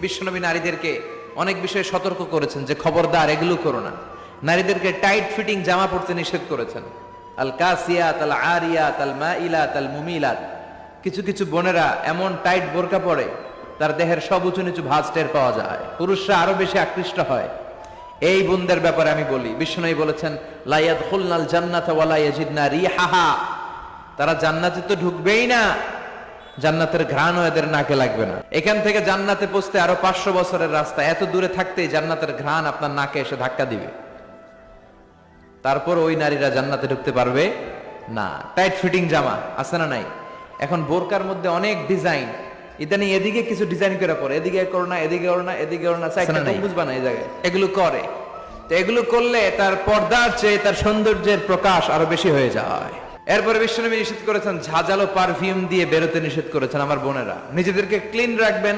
বিশ্বনবী নারীদেরকে অনেক বিষয়ে সতর্ক করেছেন যে খবরদার এগুলো করো না। নারীদেরকে টাইট ফিটিং জামা পরতে নিষেধ করেছেন। আল কাসিয়াত আল আরিয়াত আল মাইলাত আল মুমিলাত। কিছু কিছু বোনেরা এমন টাইট বোরকা পরে তার দেহের সব উঁচু নিচু ভাঁজ টের পাওয়া যায়, পুরুষরা আরো বেশি আকৃষ্ট হয়। এই বোনদের ব্যাপারে আমি বলি, বিশ্বনবী বলেছেন লা ইয়াদখুলনাল জান্নাতা ওয়া লা ইয়াজিদনা রিহাহা। তারা জান্নাতে তো ঢুকবেই না, জান্নাতের ঘ্রাণও এদের নাকে লাগবে না। এখান থেকে জান্নাতে পৌঁছতে আরো 500 বছরের রাস্তা, এত দূরে থাকতেই জান্নাতের ঘ্রাণ আপনার নাকে এসে ধাক্কা দিবে। তারপর ওই নারীরা জান্নাতে ঢুকতে পারবে না। টাইট ফিটিং জামা আছে না নাই? এখন বোরকার মধ্যে অনেক ডিজাইন, ইদানিং এদিকে কিছু ডিজাইন করে পরে, এদিকে করো না, এদিকে করো না, এদিকে করো না, সাইডটা গম্বুজ বানায় এই জায়গায় এগুলো করে। তো এগুলো করলে তার পর্দার চেয়ে তার সৌন্দর্যের প্রকাশ আরো বেশি হয়ে যায়। এরপরে বিশ্বনবী নিষেধ করেছেন ঝাঁঝালো পারফিউম দিয়ে বেরোতে নিষেধ করেছেন। আমার বোনেরা নিজেদেরকে ক্লিন রাখবেন,